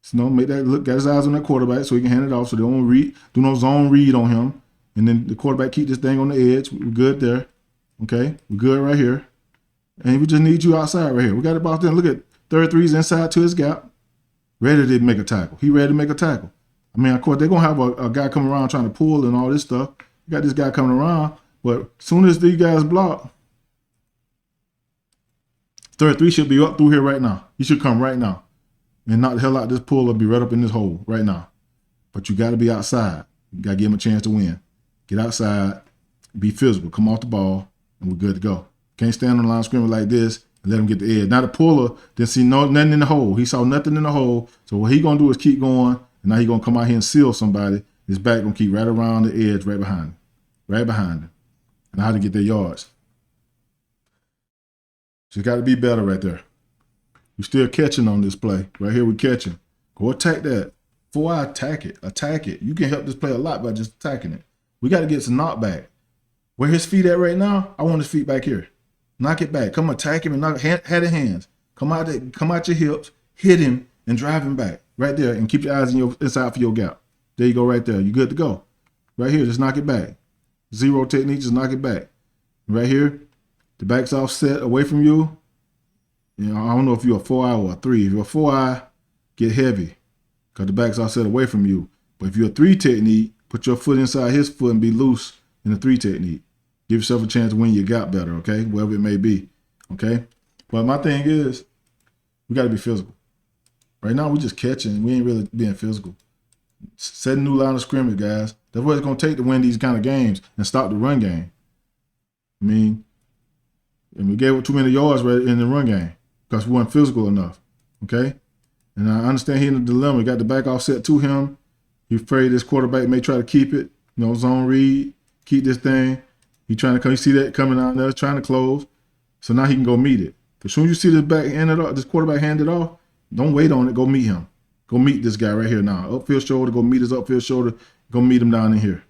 So, make that look, got his eyes on that quarterback so he can hand it off so they don't do no zone read on him. And then the quarterback keep this thing on the edge. We're good there. Okay? We're good right here. And we just need you outside right here. We got it boxed in. Look at 33's inside to his gap. Ready to make a tackle. He ready to make a tackle. I mean, of course, they're going to have a guy coming around trying to pull and all this stuff. You got this guy coming around. But as soon as these guys block, 33 should be up through here right now. He should come right now and knock the hell out this pull or be right up in this hole right now. But you got to be outside. You got to give him a chance to win. Get outside, be physical, come off the ball, and we're good to go. Can't stand on the line of scrimmage like this and let him get the edge. Now the puller didn't see nothing in the hole. He saw nothing in the hole. So what he going to do is keep going, and now he going to come out here and seal somebody. His back going to keep right around the edge right behind him. Right behind him. And how to get their yards. Just got to be better right there. We're still catching on this play. Right here we're catching. Go attack that. Before I attack it. Attack it. You can help this play a lot by just attacking it. We got to get some knockback. Where his feet at right now, I want his feet back here. Knock it back. Come attack him and knock had the hands. Come out your hips, hit him, and drive him back. Right there. And keep your eyes inside for your gap. There you go right there. You good to go. Right here, just knock it back. Zero technique, just knock it back. Right here, the back's offset away from you. I don't know if you're a 4-eye or a 3. If you're a 4-eye, get heavy because the back's offset away from you. But if you're a 3 technique, put your foot inside his foot and be loose in the 3 technique. Give yourself a chance to win your gap better, okay? Wherever it may be, okay? But my thing is, we got to be physical. Right now, we're just catching. We ain't really being physical. Set a new line of scrimmage, guys. That's what it's going to take to win these kind of games and stop the run game. I mean, and we gave up too many yards in the run game because we weren't physical enough, okay? And I understand he's in a dilemma. He got the back offset to him. He's afraid this quarterback may try to keep it, zone read, keep this thing. He trying to come. You see that coming out there, trying to close. So now he can go meet it. As soon as you see this quarterback hand it off, don't wait on it. Go meet him. Go meet this guy right here now. Upfield shoulder, go meet his upfield shoulder. Go meet him down in here.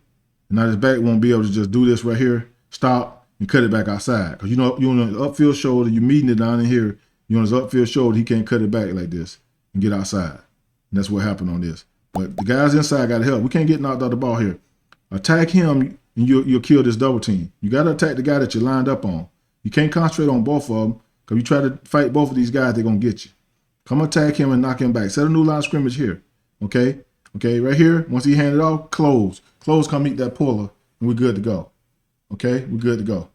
And now his back won't be able to just do this right here, stop, and cut it back outside. Because you're on the upfield shoulder, you're meeting it down in here. You're on his upfield shoulder, he can't cut it back like this and get outside. And that's what happened on this. But the guys inside got to help. We can't get knocked out the ball here. Attack him, and you'll kill this double team. You got to attack the guy that you're lined up on. You can't concentrate on both of them because you try to fight both of these guys, they're going to get you. Come attack him and knock him back. Set a new line of scrimmage here, okay? Okay, right here, once he hand it off, close. Close, come meet that puller, and we're good to go. Okay, we're good to go.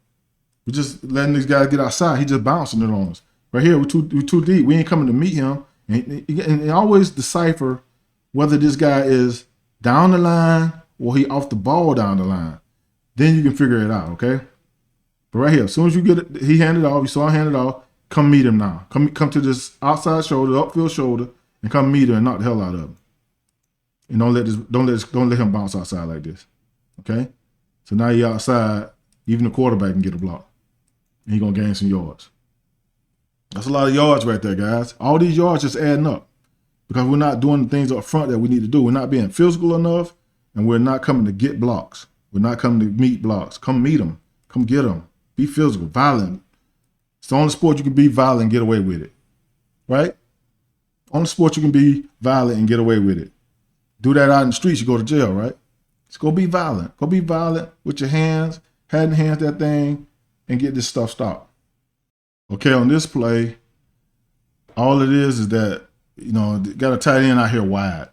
We're just letting these guys get outside. He just bouncing it on us. Right here, we're too deep. We ain't coming to meet him. And always decipher whether this guy is down the line or he off the ball down the line. Then you can figure it out, okay? But right here, as soon as you get it, he handed off, you saw him hand it off, come meet him now. Come to this outside shoulder, upfield shoulder, and come meet him and knock the hell out of him. And don't let him bounce outside like this. Okay? So now you're outside, even the quarterback can get a block. And he's gonna gain some yards. That's a lot of yards right there, guys. All these yards just adding up. Because we're not doing the things up front that we need to do. We're not being physical enough, and we're not coming to get blocks. We're not coming to meet blocks. Come meet them. Come get them. Be physical, violent. It's the only sport you can be violent and get away with it, right? Only sport you can be violent and get away with it. Do that out in the streets, you go to jail, right? Just go be violent. Go be violent with your hands, hand in hands that thing, and get this stuff stopped. Okay, on this play, all it is that, got a tight end out here wide.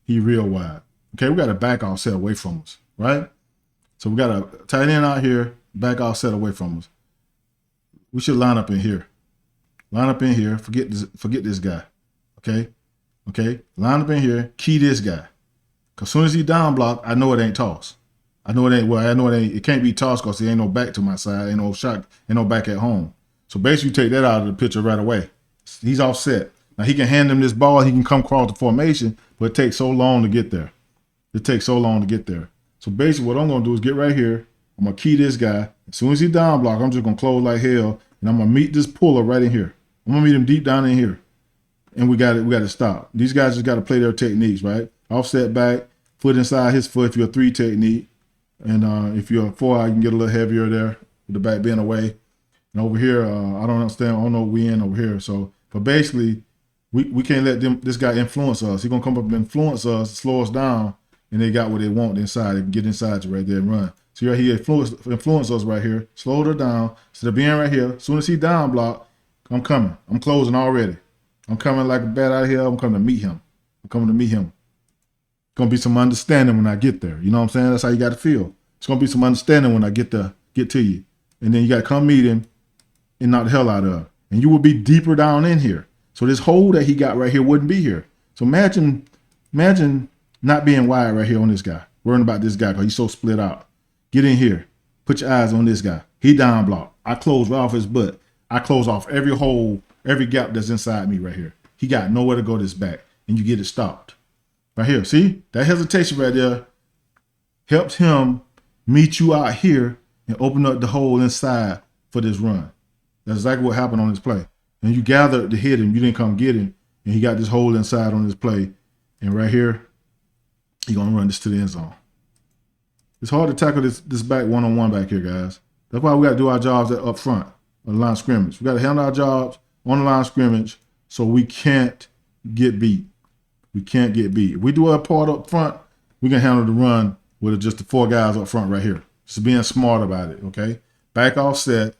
He real wide. Okay, we got a back offset away from us, right? So we got a tight end out here, back offset away from us. We should line up in here. Line up in here. Forget this guy. Okay. Line up in here. Key this guy. Cause as soon as he down block, I know it ain't toss. I know it ain't. Well, I know it ain't. It can't be toss because there ain't no back to my side. Ain't no shot. Ain't no back at home. So basically, you take that out of the picture right away. He's offset. Now he can hand him this ball. He can come across the formation, but it takes so long to get there. It takes so long to get there. So basically, what I'm gonna do is get right here. I'm gonna key this guy. As soon as he down block, I'm just gonna close like hell, and I'm gonna meet this puller right in here. I'm gonna meet him deep down in here, and we got to stop. These guys just got to play their techniques, right? Offset back, foot inside his foot if you're a 3 technique, and if you're a 4, you can get a little heavier there with the back being away. And over here, I don't understand. I don't know what we in over here. So, but basically, we can't let this guy influence us. He's gonna come up and influence us, slow us down, and they got what they want inside. They can get inside you right there and run. So right here, influence us right here, slowed her down. Instead of being right here, as soon as he down block, I'm coming. I'm closing already. I'm coming like a bat out of here. I'm coming to meet him. Gonna be some understanding when I get there. You know what I'm saying? That's how you got to feel. It's gonna be some understanding when I get to you, and then you got to come meet him and knock the hell out of him. And you will be deeper down in here. So this hole that he got right here wouldn't be here. So imagine not being wide right here on this guy, worrying about this guy because he's so split out. Get in here. Put your eyes on this guy. He down block. I close right off his butt. I close off every hole, every gap that's inside me right here. He got nowhere to go this back, and you get it stopped. Right here. See? That hesitation right there helps him meet you out here and open up the hole inside for this run. That's exactly what happened on this play. And you gathered to hit him. You didn't come get him, and he got this hole inside on this play. And right here, he's going to run this to the end zone. It's hard to tackle this back one-on-one back here, guys. That's why we got to do our jobs up front on the line of scrimmage. We got to handle our jobs on the line of scrimmage so we can't get beat. We can't get beat. If we do our part up front, we can handle the run with just the 4 guys up front right here. Just being smart about it, okay? Back offset.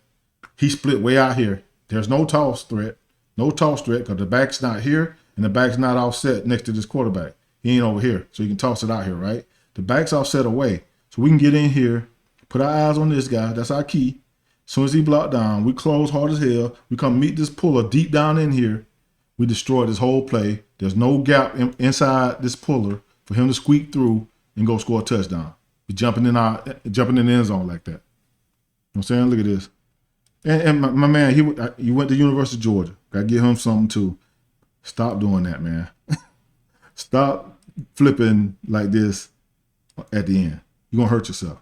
He split way out here. There's no toss threat. No toss threat because the back's not here and the back's not offset next to this quarterback. He ain't over here, so you can toss it out here, right? The back's offset away. So we can get in here, put our eyes on this guy. That's our key. As soon as he blocked down, we close hard as hell. We come meet this puller deep down in here. We destroy this whole play. There's no gap inside this puller for him to squeak through and go score a touchdown. We're jumping in the end zone like that. You know what I'm saying? Look at this. And my man, he went to University of Georgia. Got to give him something too. Stop doing that, man. Stop flipping like this at the end. You're going to hurt yourself.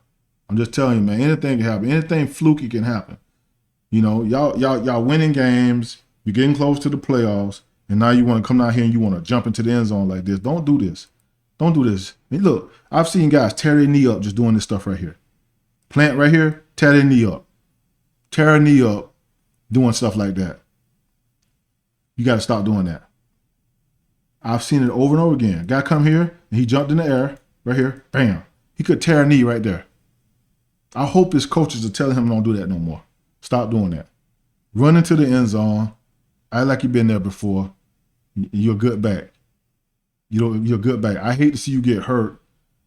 I'm just telling you, man, anything can happen. Anything fluky can happen. You know, y'all winning games. You're getting close to the playoffs. And now you want to come out here and you want to jump into the end zone like this. Don't do this. Don't do this. And look, I've seen guys tear their knee up just doing this stuff right here. Plant right here, tear their knee up. Tear a knee up doing stuff like that. You got to stop doing that. I've seen it over and over again. Guy come here and he jumped in the air right here. Bam. He could tear a knee right there. I hope his coaches are telling him don't do that no more. Stop doing that. Run into the end zone. Act like you've been there before. You're a good back. You're a good back. I hate to see you get hurt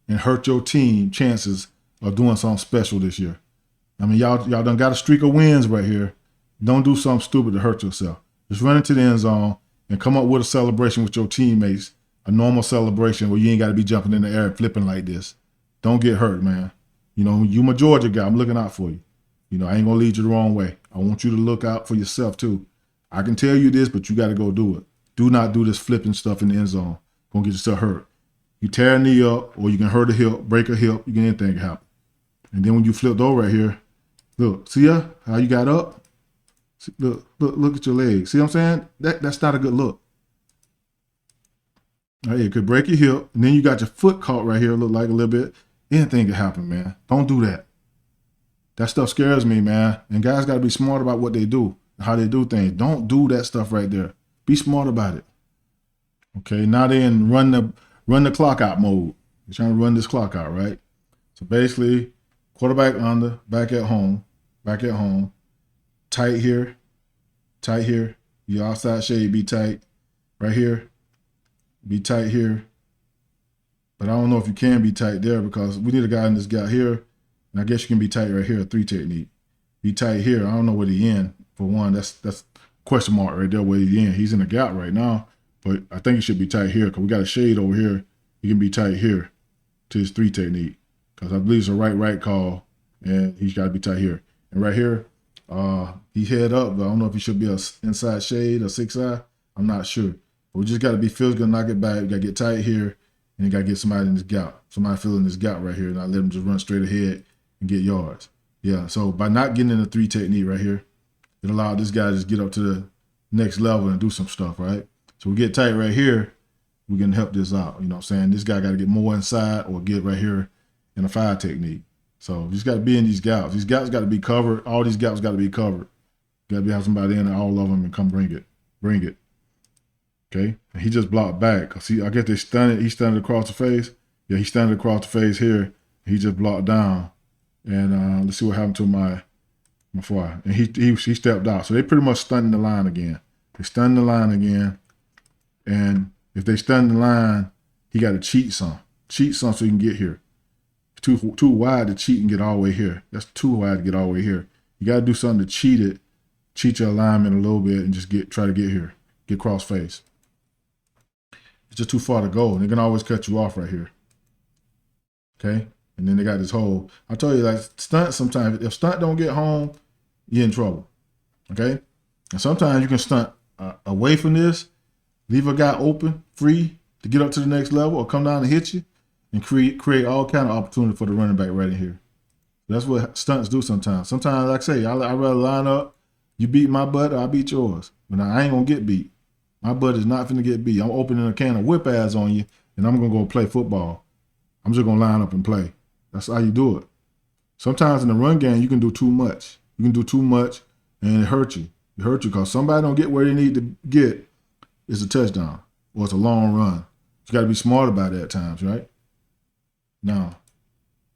and hurt your team chances of doing something special this year. I mean, y'all done got a streak of wins right here. Don't do something stupid to hurt yourself. Just run into the end zone and come up with a celebration with your teammates, a normal celebration where you ain't got to be jumping in the air and flipping like this. Don't get hurt, man. You know, you my Georgia guy. I'm looking out for you. You know, I ain't going to lead you the wrong way. I want you to look out for yourself, too. I can tell you this, but you got to go do it. Do not do this flipping stuff in the end zone. Going to get yourself hurt. You tear a knee up, or you can hurt a hip, break a hip. You can anything happen. And then when you flipped over right here, look, see how you got up? See, look at your legs. See what I'm saying? That's not a good look. All right, it could break your hip, and then you got your foot caught right here, look like a little bit, Anything can happen, man. Don't do that. That stuff scares me, man. And guys got to be smart about what they do, how they do things. Don't do that stuff right there. Be smart about it. Okay, now they in run the clock out mode. You're trying to run this clock out, right? So basically, quarterback under, back at home, tight here, tight here. Your outside shade be tight. Right here, be tight here. But I don't know if you can be tight there because we need a guy in this gap here. And I guess you can be tight right here, a 3 technique. Be tight here. I don't know where he in. For one, that's question mark right there where he in. He's in the gap right now. But I think he should be tight here because we got a shade over here. He can be tight here to his 3 technique because I believe it's a right call, and he's got to be tight here. And right here, he head up, but I don't know if he should be a inside shade or 6-eye. I'm not sure. But we just got to be physical, knock it back. We got to get tight here, and you got to get somebody in this gap. Somebody filling this gap right here, and I let him just run straight ahead and get yards. Yeah, so by not getting in the 3 technique right here, it allowed this guy to just get up to the next level and do some stuff, right? So we get tight right here, we can help this out. You know what I'm saying? This guy got to get more inside or get right here in a 5 technique. So you just got to be in these gaps. These gaps got to be covered. All these gaps got to be covered. Got to have somebody in all of them and come bring it. Bring it. Okay? And he just blocked back. See, I guess they stunned it. He stunned across the face. Yeah, he stunned across the face here. He just blocked down. And let's see what happened to my fly. And he stepped out. So they pretty much stunned the line again. They stunned the line again. And if they stun the line, he got to cheat some so he can get here. Too wide to cheat and get all the way here. That's too wide to get all the way here. You got to do something to cheat your alignment a little bit, and just try to get here, get cross face. It's just too far to go, and they can always cut you off right here. Okay, and then they got this hole. I tell you, like stunt sometimes. If stunt don't get home, you're in trouble. Okay, and sometimes you can stunt away from this. Leave a guy open, free to get up to the next level or come down and hit you and create all kind of opportunity for the running back right in here. That's what stunts do sometimes. Sometimes, like I say, I'd rather line up, you beat my butt or I beat yours. But I ain't going to get beat. My butt is not finna get beat. I'm opening a can of whip ass on you and I'm going to go play football. I'm just going to line up and play. That's how you do it. Sometimes in the run game, you can do too much. You can do too much and it hurts you. It hurts you because somebody don't get where they need to get. It's a touchdown or it's a long run. You got to be smart about it at times, right? Now,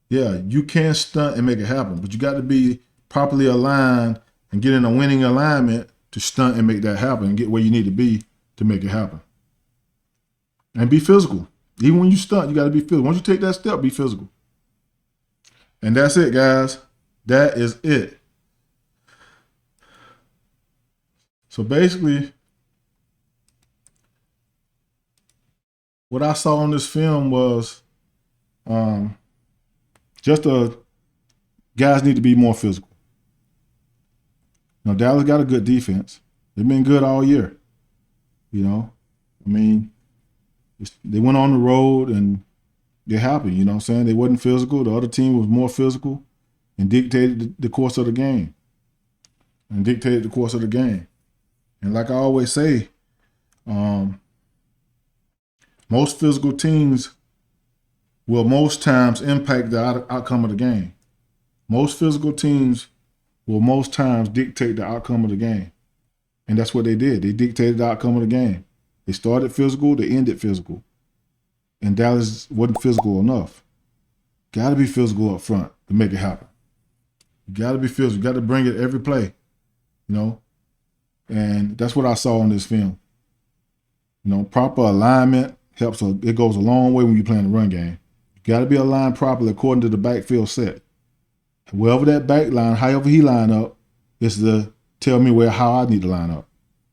yeah, you can stunt and make it happen, but you got to be properly aligned and get in a winning alignment to stunt and make that happen and get where you need to be to make it happen. And be physical. Even when you stunt, you got to be physical. Once you take that step, be physical. And that's it, guys. That is it. So basically, what I saw on this film was guys need to be more physical. You know, Dallas got a good defense. They've been good all year. You know, I mean, they went on the road and they're happy. You know what I'm saying? They wasn't physical. The other team was more physical and dictated the course of the game. And like I always say, most physical teams will most times impact the outcome of the game. Most physical teams will most times dictate the outcome of the game. And that's what they did. They dictated the outcome of the game. They started physical, they ended physical. And Dallas wasn't physical enough. Got to be physical up front to make it happen. You got to be physical. You got to bring it every play, you know. And that's what I saw in this film. You know, proper alignment helps. It goes a long way when you're playing the run game. You got to be aligned properly according to the backfield set. Wherever that back line, however he line up, is to tell me how I need to line up.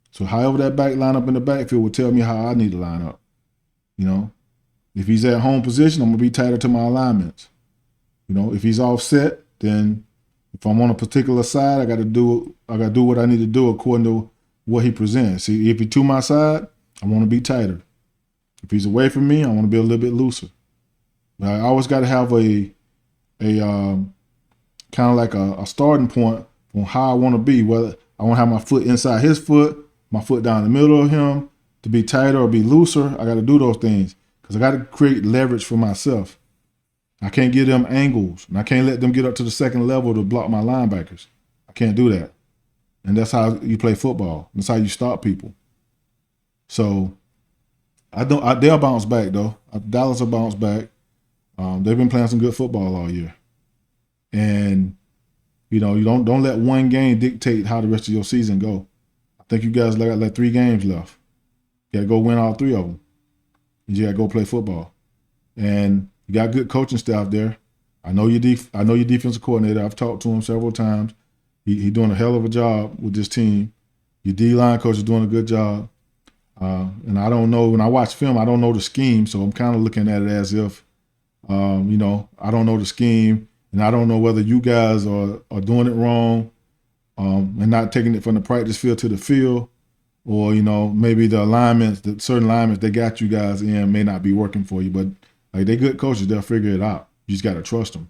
So however that back line up in the backfield will tell me how I need to line up. You know, if he's at home position, I'm gonna be tighter to my alignments. You know, if he's offset, then if I'm on a particular side, I gotta do what I need to do according to what he presents. See, if he's to my side, I want to be tighter. If he's away from me, I want to be a little bit looser. But I always got to have a kind of like a starting point on how I want to be. Whether I want to have my foot inside his foot, my foot down the middle of him, to be tighter or be looser. I got to do those things because I got to create leverage for myself. I can't give them angles, and I can't let them get up to the second level to block my linebackers. I can't do that. And that's how you play football. That's how you stop people. So they'll bounce back though. Dallas will bounce back. They've been playing some good football all year, and you don't let one game dictate how the rest of your season go. I think you guys got like 3 games left. You got to go win all 3 of them. And you got to go play football. And you got good coaching staff there. I know your defensive coordinator. I've talked to him several times. He's doing a hell of a job with this team. Your D-line coach is doing a good job. And I don't know, when I watch film, I don't know the scheme, so I'm kind of looking at it as if, I don't know the scheme, and I don't know whether you guys are doing it wrong and not taking it from the practice field to the field, or, maybe the certain alignments they got you guys in may not be working for you. But like, they're good coaches, they'll figure it out. You just got to trust them.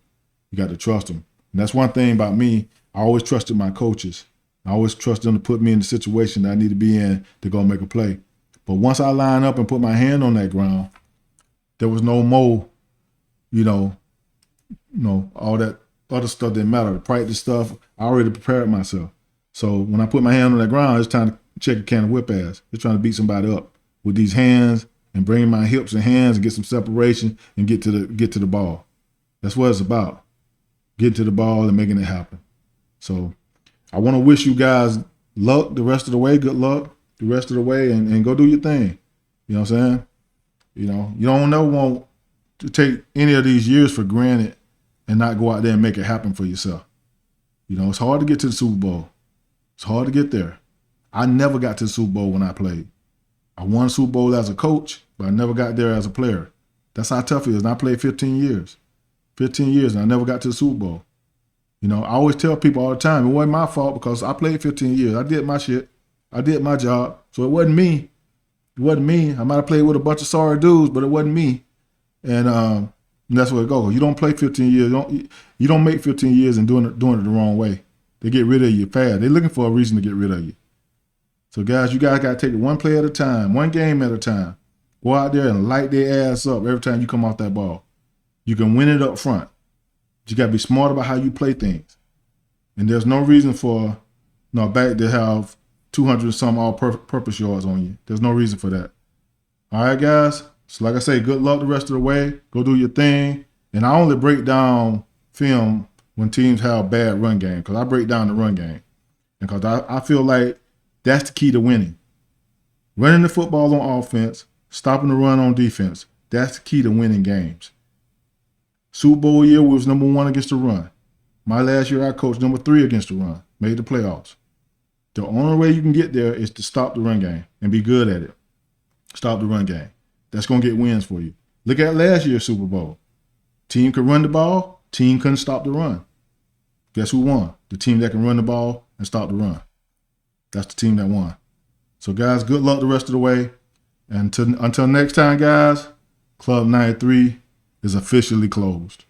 You got to trust them. And that's one thing about me. I always trusted my coaches. I always trust them to put me in the situation that I need to be in to go make a play. But once I line up and put my hand on that ground, there was no more, all that other stuff didn't matter. The practice stuff, I already prepared myself. So when I put my hand on that ground, it's time to check a can of whip ass. It's trying to beat somebody up with these hands and bringing my hips and hands and get some separation and get to the ball. That's what it's about. Getting to the ball and making it happen. So I want to wish you guys luck the rest of the way. Good luck the rest of the way, and go do your thing. You know what I'm saying? You don't never want to take any of these years for granted and not go out there and make it happen for yourself. It's hard to get to the Super Bowl. It's hard to get there. I never got to the Super Bowl when I played. I won Super Bowl as a coach, but I never got there as a player. That's how tough it is. And I played 15 years. 15 years, and I never got to the Super Bowl. I always tell people all the time, it wasn't my fault because I played 15 years. I did my shit. I did my job. So it wasn't me. It wasn't me. I might have played with a bunch of sorry dudes, but it wasn't me. And that's where it goes. You don't play 15 years. You don't make 15 years and doing it the wrong way. They get rid of you fast. They're looking for a reason to get rid of you. So guys, you guys got to take it one play at a time, one game at a time. Go out there and light their ass up every time you come off that ball. You can win it up front. But you got to be smart about how you play things. And there's no reason for back to have 200 some all-purpose yards on you. There's no reason for that. All right, guys. So like I say, good luck the rest of the way. Go do your thing. And I only break down film when teams have bad run game, because I break down the run game. And because I feel like that's the key to winning. Running the football on offense, stopping the run on defense. That's the key to winning games. Super Bowl year was number 1 against the run. My last year, I coached number 3 against the run. Made the playoffs. The only way you can get there is to stop the run game and be good at it. Stop the run game. That's going to get wins for you. Look at last year's Super Bowl. Team could run the ball. Team couldn't stop the run. Guess who won? The team that can run the ball and stop the run. That's the team that won. So, guys, good luck the rest of the way. And until next time, guys, Club 93 is officially closed.